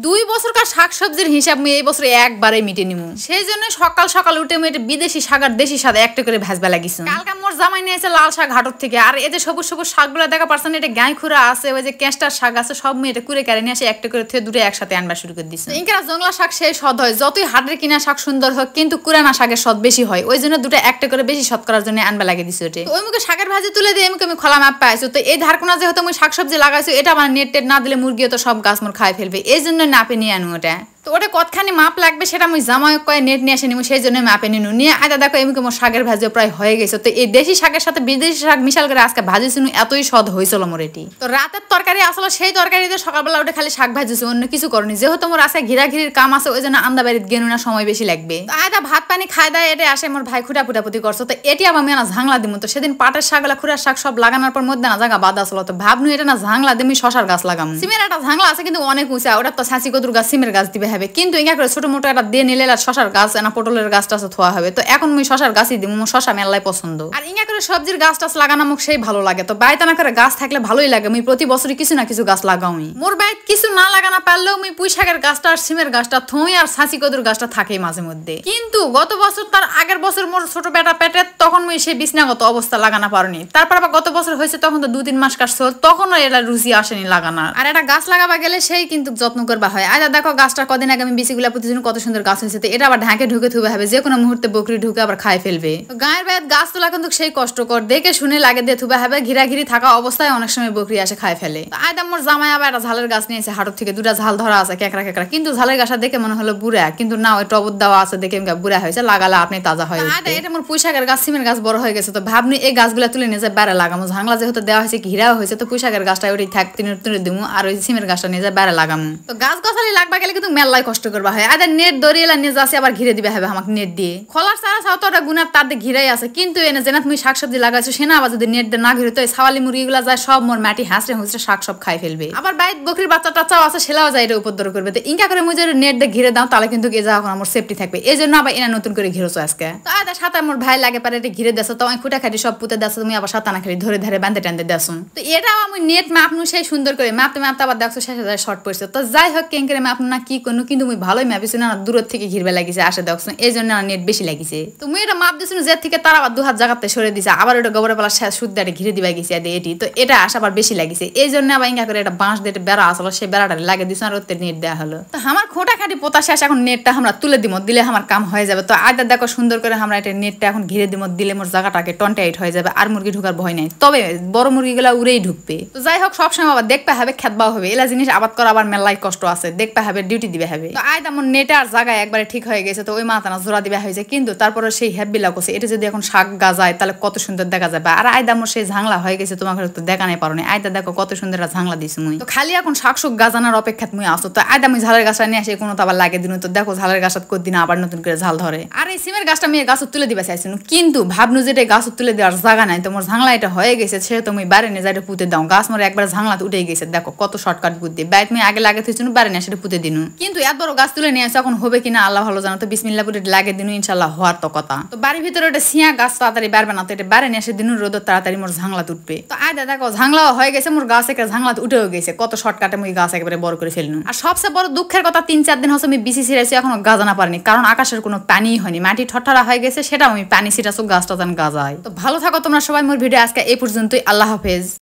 2 বছরকার শাকসবজির হিসাব আমি এই বছর একবারে মিটে নিমু। সেই জন্য সকাল সকাল উঠে আমি বিদেশি শাক আর দেশি শাক একটা করে ভাজবা লাগিস। কালকে মোর জামাই নিয়ে এসে লাল শাক হাটর থেকে, আর এই যে সবুজ সবুজ শাকগুলো দেখা পারছেন, এটা গাই খুরা আছে, ওই যে কেষ্টার শাক আছে, সব মেয়ে এটা কুড়ে কেড়ে নিয়ে আসে একটা করে থুয়ে দুটো একসাথে আনবা শুরু করে দিচ্ছে। ইনকা জংলা শাক সেই স্বাদ হয়, যতই হাটের কিনা শাক সুন্দর হোক কিন্তু কুরানা শাকের স্বাদ বেশি হয়, ওই জন্য দুটো একটা করে বেশি স্বাদ করার জন্য আনবা লাগিয়ে দিচ্ছে। ওটা ওই মুখে শাকের ভাজি তুলে দিয়ে আমি খোলা মাপ পাইছো। তো এই ধারকোনা যেহেতু আমি শাকসবজি লাগাইছো, এটা আমার নেট টেট না দিলে মুরগিও তো সব গাছ মোর খাই ফেলবে, এই জন্য নাপে নিয়ে আনু। ওটা তো ওটা কতখানি মাপ লাগবে সেটা আমি জামাই কয়ে নেট নিয়ে আসে নিব, সেই জন্য মাপে নিনু নিয়ে আয়দা দেখো এমনি মোর শাকের ভাজিও প্রায় হয়ে গেছে। তো এই দেশি শাকের সাথে বিদেশি শাক মিশাল করে আজকে ভাজিছিনু, এতই স্বাদ হয়েছিল মোর এটি। তো রাতের তরকারি আসলে সেই তরকারিতে সকালবেলা উঠে খালি শাক ভাজিছি, অন্য কিছু করনি, যেহেতু মোর আছে ঘিরাঘিরির কাম আছে, ওই জন্য আন্দা বাড়িতে গেনু না, সময় বেশি লাগবে। তো আয়দা ভাত পানি খাই দেয় এটা আসে মোর ভাই খুঁটা ফুটাপুটি করছো। তো এটি আবার আমি না ঝাংলা দিমু। তো সেদিন পাটের শাকগুলা খুঁড়ার শাক সব লাগানোর পর মধ্যে না জায়গা বাদ আসলো, তো ভাবনু এটা না ঝাংলা দিমি শশার গাছ লাগাম। সিমের একটা ঝাংলা আছে কিন্তু অনেক উঁচা, ওটা তো ছাঁচি কদুর গাছ সিমের গাছ দিবে হবে, কিন্তু ইঙ্গা করে ছোট মোটো একটা দিয়ে নিলে শশার গাছ না পটলের গাছটা থোয়া হবে। তো এখন আমি শশার গাছই দিব, মোর শশা মেলাই পছন্দ। আর ইঙ্গা করে সবজির গাছ টাছ লাগানো মুখ সেই ভালো লাগে। তো বাইতে না করে গাছ থাকলে ভালোই লাগে, আমি প্রতি বছরই কিছু না কিছু গাছ লাগাওই। মোর বাইত কিছু না লাগানো পারলেও আমি পুঁই শাকের গাছটা আর সিমের গাছটা থই আর ছাঁচি কদুর গাছটা থাকেই মাঝে মধ্যে। কিন্তু গত বছর তার আগের বছর মোর ছোট বেটা পেটে, তখন আমি সেই বিছনাগত অবস্থা লাগানো পারিনি। তারপর আবার গত বছর হয়েছে, তখন তো 2-3 মাস কাটছে, তখনও এটা রুচি আসেনি লাগানোর। আর একটা গাছ লাগাবা গেলে সেই কিন্তু যত্ন করবা হয়। আজ দেখো গাছটা কদিন আগে আমি বিচিগুলা প্রতিদিন কত সুন্দর গাছ হয়েছে। তো এটা আবার ঢাকে ঢুকে থুবে হবে, যে কোনো মুহূর্তে বকরি ঢুকে আবার খাই ফেলবে। গায়ের বাইরে গাছ তোলা কিন্তু সেই কষ্টকর, দেখে শুনে লাগে দিয়ে থুবে হবে, ঘিরাঘিরি থাকা অবস্থায় অনেক সময় বকরি আসে খাই ফেলে। আয়দা মোর জামাই আবার একটা ঝালের গাছ নিয়েছে হাটর থেকে, 2টা ঝাল ধরা আছে কেকড়া কেকড়া, কিন্তু ঝালের গাছটা দেখে মনে হলো বুড়া, কিন্তু না ওই টবত দেওয়া আছে দেখে বুড়া হয়েছে, লাগালে আপনি তাজা হয়। এটা মোর পুঁই শাকের গাছ সিমের গাছ বড় হয়ে গেছে। তো ভাবনি এই গাছগুলা তুলে নিয়ে যায় বেড়া লাগামো, ঝাংলা যেহেতু দেওয়া হয়েছে ঘিরাও হয়েছে, তো পুঁই শাকের গাছটা ওই থাক তুলে দিমু, আর ওই সিমের গাছটা নিয়ে যায় বেড়া লাগামো। তো গাছ গাছালি লাগবা গেলে কিন্তু মেলাই কষ্ট করবা হয়। আয়দা নেট দরিয়েলা নিয়ে যাচ্ছে, আবার ঘিরে দিবে হবে আমাকে নেট দিয়ে। খোলার সারা সাও তো ওটা গুনার তার দিয়ে ঘিরাই আছে, কিন্তু এনে যেনা তুমি শাকসবজি লাগাইছো সেনা আবার যদি নেট দিয়ে না ঘিরে, তো এই ছাওয়ালি মুরগিগুলা যায় সব মোর মাটি হাঁসড়ে হুঁচড়ে শাক সব খাই ফেলবে। আবার বাইত বকরির বাচ্চা টাচ্চাও আছে, সেলাও যায় এটা উপদ্রব করবে। তো ইনকা করে মুই যদি নেট দিয়ে ঘিরে দাও তাহলে কিন্তু এ যা আমার সেফটি থাকবে, এই জন্য আবার এনা নতুন করে ঘিরেছো আজকে। তো আয়দা সাথে মোর ভাই লাগে পারে এটা ঘিরে দেছো, তো আমি খুঁটা খাটি সব পুঁতে দেছো, তুমি আবার সাতানা খাটি ধরে ধরে বাঁধে টানতে দেছো। তো এটাও আমি নেট মাপনু সেই সুন্দর করে মাপতে মাপতে আবার দেখছো শেষে যায় শর্ট পড়ছে। তো যাই হোক কেন করে মাপনু না কি করনু, কিন্তু আমি ভালোই মাপিছি না, দূর থেকে ঘিরবে লাগিছে আসে দেখছো, এই জন্য নেট বেশি লাগিছে। তুমি এটা মাপ দিছো যে থেকে তার আবার 2 হাত জায়গাতে সরে দিছে, আবার ওটা গোবরের পালা সুদ্দারে ঘিরে দিবা গেছে এটি। তো এটা আসা আবার বেশি লাগিছে, এই জন্য আবার ইঙ্গা করে এটা বাঁশ দিয়ে বেড়া আসলো, সেই বেড়াটা লাগিয়ে দিছো আর ওতে নেট দেওয়া হলো। তো আমার খোঁটা খাটি পোতা শেষ, এখন নেটটা আমরা তুলে দিব, দিলে আমার কাম হয়ে যাবে। তো আয়দা দেখো সুন্দর করে আমরা এটা নেটটা এখন ঘিরে দিব, দিলে মোর জায়গাটাকে টনটাইট হয়ে যাবে, আর মুরগি ঢুকার ভয় নাই। তবে বড় মুরগিগুলা উড়েই ঢুকবে। তো যাই হোক সবসময় আবার দেখতে হবে, খেতবাও হবে, এলা জিনিস আবাদ করা আবার মেলাই কষ্ট আছে, দেখতে হবে, ডিউটি দিবে হবে। তো আয়দা আমার নেটে আর জায়গায় একবারে ঠিক হয়ে গেছে। তো ওই মাথানা জোড়া দিবা হয়েছে, কিন্তু তারপরে সেই হ্যাপবিলা করছে, এটা যদি এখন শাক গাজায় তাহলে কত সুন্দর দেখা যাবে। আর আয়দা মোর সেই ঝাংলা হয়ে গেছে, তোমাকে তো দেখা নাই পারো না। আয়দা দেখো কত সুন্দর ঝাংলা দিছি মুই। তো খালি এখন শাক সুক গাজানোর অপেক্ষাত মুই আসো। তো আয়দা মুই ঝালের গাছটা নিয়ে আসে কোনো তো আবার লাগে দিন, তো দেখো ঝালের গাছত কদিন আবার নতুন করে ঝাল ধরে। আর এই সিমের গাছটা আমি গাছ তুলে দিবা চাইছি, কিন্তু ভাবনু যে এটা গাছ তুলে দেওয়ার জায়গা নাই, তোমার ঝাংলা এটা হয়ে গেছে, সে তুমি বাইরে নিয়ে যাই পুঁতে দাও। গাছ মোর একবার ঝাংলা উঠে গেছে, দেখো কত শর্টকাট বুদ্ধি, বাইরে তুমি আগে লাগে থুইছো বাইরে নিয়ে সেটা পুঁতে দিনু। কিন্তু এত বড় গাছ তুলে নিয়ে আসে, এখন হবে কিনা আল্লাহ ভালো জানো। তো বিসমিল্লাহ পুঁতে লাগে দিনু, ইনশাল্লাহ হওয়ার তো কথা। তো বাড়ির ভিতরে ওটা সিয়া গাছ তাড়াতাড়ি বাড়বে না, তো এটা বাইরে নিয়ে আসে দিনু, রোদ তাড়াতাড়ি মোর ঝাংলা উঠবে। তো আয়দা দেখো ঝাংলাও হয়ে গেছে, মোর গাছ একটা ঝাংলা উঠেও গেছে, কত শর্টকাটে মুই গাছ একেবারে বড় করে ফেলনু। আর সবচেয়ে বড় দুঃখের কথা 3-4 দিন হচ্ছে আমি বিসি ছিড়াইছি, এখনো গাজানা পারিনি, কারণ আকাশের কোনো পানি হয়নি, মাটি ঠঠারা হয়ে গেছে, সেটা আমি পানি ছিটাছো গাছটা যেন গাজায়। তো ভালো থাকো তোমরা সবাই, মোর ভিডিও আজকে এই পর্যন্তই, আল্লাহ হাফেজ।